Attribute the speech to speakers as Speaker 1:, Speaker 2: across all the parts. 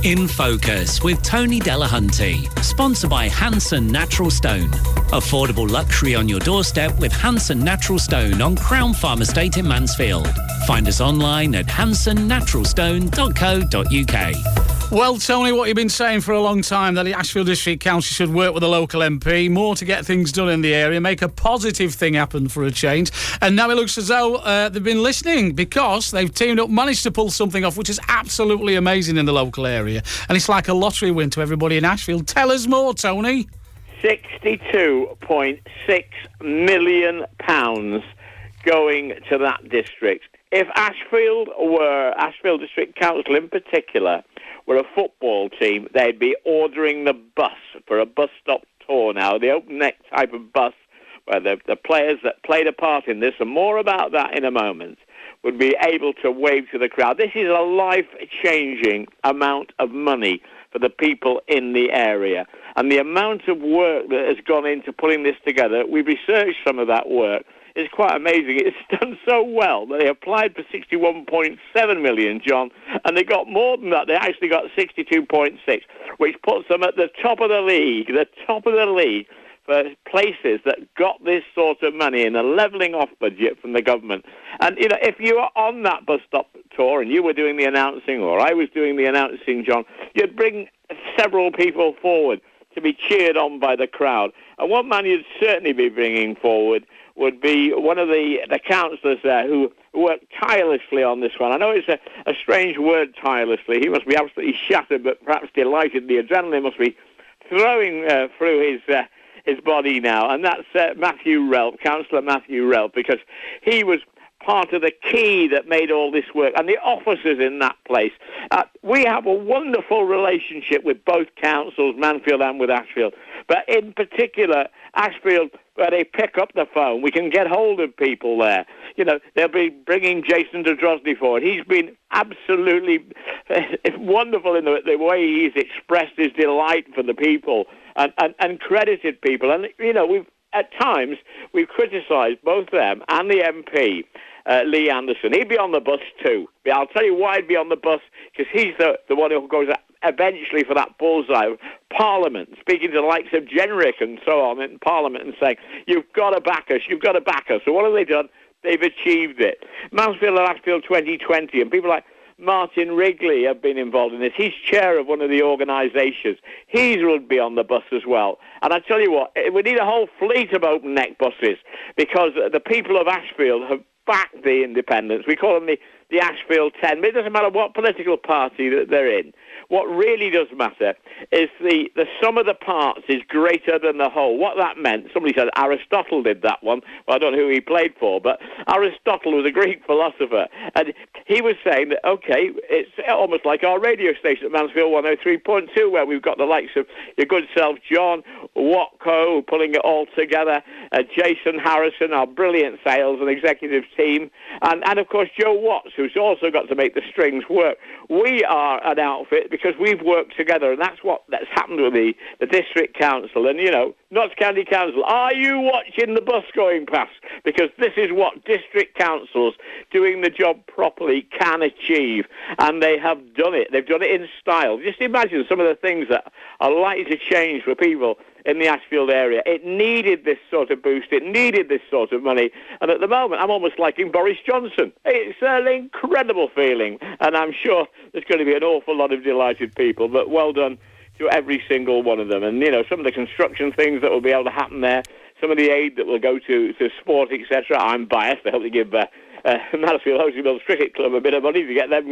Speaker 1: In Focus with Tony Delahunty. Sponsored by Hanson Natural Stone. Affordable luxury on your doorstep with Hanson Natural Stone on Crown Farm Estate in Mansfield. Find us online at hansonnaturalstone.co.uk.
Speaker 2: Well, Tony, what you've been saying for a long time, that the Ashfield District Council should work with the local MP more to get things done in the area, make a positive thing happen for a change. And now it looks as though they've been listening, because they've teamed up, managed to pull something off which is absolutely amazing in the local area. And it's like a lottery win to everybody in Ashfield. Tell us more, Tony.
Speaker 3: £62.6 million going to that district. If Ashfield District Council in particular were a football team, they'd be ordering the bus for a bus stop tour now, the open neck type of bus where the players that played a part in this, and more about that in a moment, would be able to wave to the crowd. This is a life-changing amount of money for the people in the area. And the amount of work that has gone into putting this together, we've researched some of that work, is quite amazing. It's done so well that they applied for 61.7 million, John, and they got more than that. They actually got 62.6, which puts them at the top of the league for places that got this sort of money in a levelling off budget from the government. And, you know, if you were on that bus stop tour and you were doing the announcing, or I was doing the announcing, John, you'd bring several people forward to be cheered on by the crowd. And one man you'd certainly be bringing forward would be one of the councillors there who worked tirelessly on this one. I know it's a strange word, tirelessly. He must be absolutely shattered, but perhaps delighted. The adrenaline must be throwing through his body now. And that's Matthew Relp, Councillor Matthew Relp, because he was part of the key that made all this work, and the officers in that place. We have a wonderful relationship with both councils, Mansfield and with Ashfield, but in particular, Ashfield, where they pick up the phone, we can get hold of people there. You know, they'll be bringing Jason Drozdy forward. He's been absolutely wonderful in the way he's expressed his delight for the people and credited people. And, you know, at times, we've criticised both them and the MP, Lee Anderson. He'd be on the bus too. I'll tell you why he'd be on the bus, because he's the one who goes eventually for that bullseye of Parliament, speaking to the likes of Jenrick and so on in Parliament and saying, you've got to back us, you've got to back us. So what have they done? They've achieved it. Mansfield and Ashfield 2020, and people like Martin Wrigley have been involved in this. He's chair of one of the organisations. He would be on the bus as well. And I tell you what, we need a whole fleet of open neck buses, because the people of Ashfield have backed the independents. We call them the Ashfield 10. But it doesn't matter what political party that they're in. What really does matter is the sum of the parts is greater than the whole. What that meant, somebody said Aristotle did that one. Well, I don't know who he played for, but Aristotle was a Greek philosopher. And he was saying that, okay, it's almost like our radio station at Mansfield 103.2, where we've got the likes of your good self, John Watco, pulling it all together, Jason Harrison, our brilliant sales and executive team, and of course, Joe Watts, who's also got to make the strings work. We are an outfit because we've worked together, and that's happened with the District Council. And, you know, Notts County Council, are you watching the bus going past? Because this is what District Councils doing the job properly can achieve, and they have done it. They've done it in style. Just imagine some of the things that are likely to change for people in the Ashfield area. It needed this sort of boost. It needed this sort of money. And at the moment, I'm almost liking Boris Johnson. It's an incredible feeling. And I'm sure there's going to be an awful lot of delighted people. But well done to every single one of them. And, you know, some of the construction things that will be able to happen there, some of the aid that will go to sport, etc. I'm biased. I hope to give Mansfield Hosey Mills Cricket Club a bit of money to get them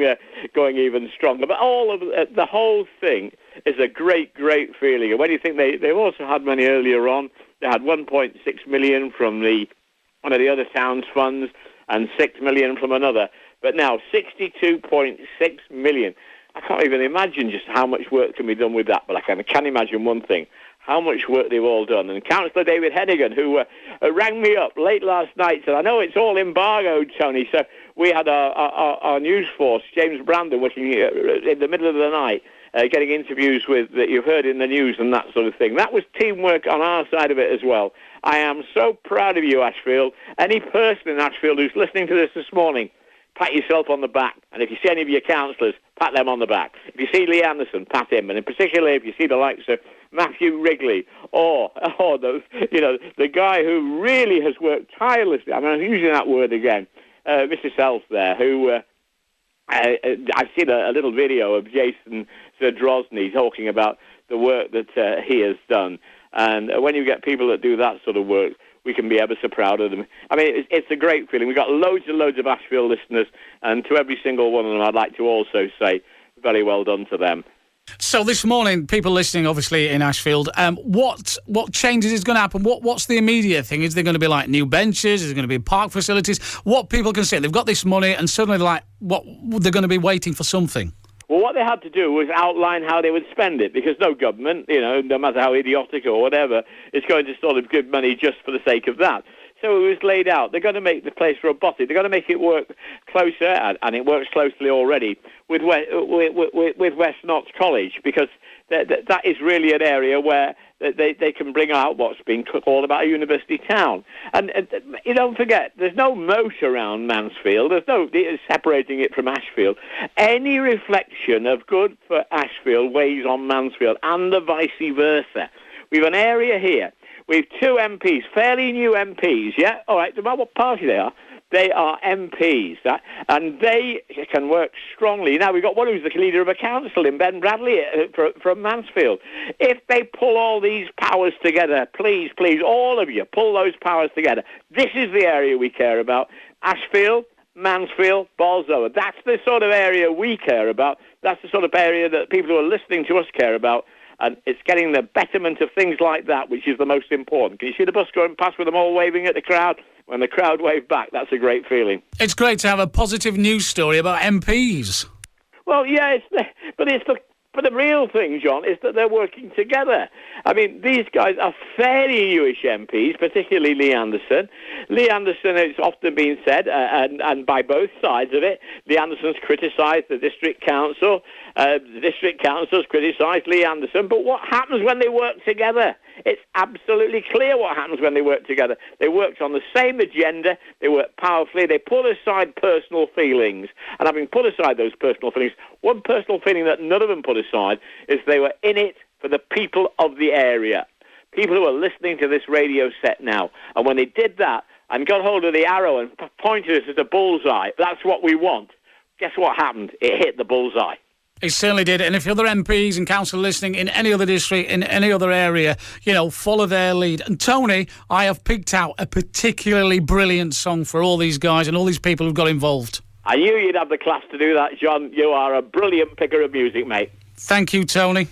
Speaker 3: going even stronger. But all of the whole thing is a great, great feeling. And when you think they've also had money earlier on, they had 1.6 million from one of the other town's funds and 6 million from another. But now 62.6 million. I can't even imagine just how much work can be done with that. But I can imagine one thing, how much work they've all done. And Councillor David Hennigan, who rang me up late last night, said, I know it's all embargoed, Tony. So we had our news force, James Brandon, working in the middle of the night, getting interviews that you've heard in the news and that sort of thing. That was teamwork on our side of it as well. I am so proud of you, Ashfield. Any person in Ashfield who's listening to this morning, pat yourself on the back. And if you see any of your councillors, pat them on the back. If you see Lee Anderson, pat him. And in particular, if you see the likes of Matthew Wrigley or the guy who really has worked tirelessly. I mean, I'm using that word again. Mr. Self there, who I've seen a little video of Jason Zadrozny talking about the work that he has done. And when you get people that do that sort of work, we can be ever so proud of them. I mean, it's a great feeling. We've got loads and loads of Ashfield listeners, and to every single one of them, I'd like to also say very well done to them.
Speaker 2: So this morning, people listening, obviously, in Ashfield, what changes is going to happen? What's the immediate thing? Is there going to be, like, new benches? Is there going to be park facilities? What people can say, they've got this money, and suddenly they're like, they're going to be waiting for something.
Speaker 3: Well, what they had to do was outline how they would spend it, because no government, no matter how idiotic or whatever, is going to sort of give money just for the sake of that. So it was laid out. They're going to make the place robotic. They're going to make it work closer, and it works closely already, with West Notts College, because that is really an area where they can bring out what's been called about a university town. And you don't forget, there's no moat around Mansfield. There's no separating it from Ashfield. Any reflection of good for Ashfield weighs on Mansfield, and the vice versa. We've an area here. We've two MPs, fairly new MPs, yeah? All right, no matter what party they are MPs, and they can work strongly. Now, we've got one who's the leader of a council in Ben Bradley from Mansfield. If they pull all these powers together, please, all of you, pull those powers together. This is the area we care about. Ashfield, Mansfield, Bolsover. That's the sort of area we care about. That's the sort of area that people who are listening to us care about. And it's getting the betterment of things like that, which is the most important. Can you see the bus going past with them all waving at the crowd? When the crowd wave back, that's a great feeling.
Speaker 2: It's great to have a positive news story about MPs.
Speaker 3: Well, yeah, but the real thing, John, is that they're working together. I mean, these guys are fairly newish MPs, particularly Lee Anderson. Lee Anderson, it's often been said, and by both sides of it, Lee Anderson's criticised the district council. The district council's criticised Lee Anderson. But what happens when they work together? It's absolutely clear what happens when they work together. They worked on the same agenda. They work powerfully. They put aside personal feelings. And having put aside those personal feelings, one personal feeling that none of them put aside is they were in it for the people of the area, people who are listening to this radio set now. And when they did that and got hold of the arrow and pointed us at the bullseye, that's what we want. Guess what happened? It hit the bullseye.
Speaker 2: It certainly did. And if other MPs and council listening in any other district, in any other area, follow their lead. And Tony, I have picked out a particularly brilliant song for all these guys and all these people who've got involved.
Speaker 3: I knew you'd have the class to do that, John. You are a brilliant picker of music, mate.
Speaker 2: Thank you, Tony.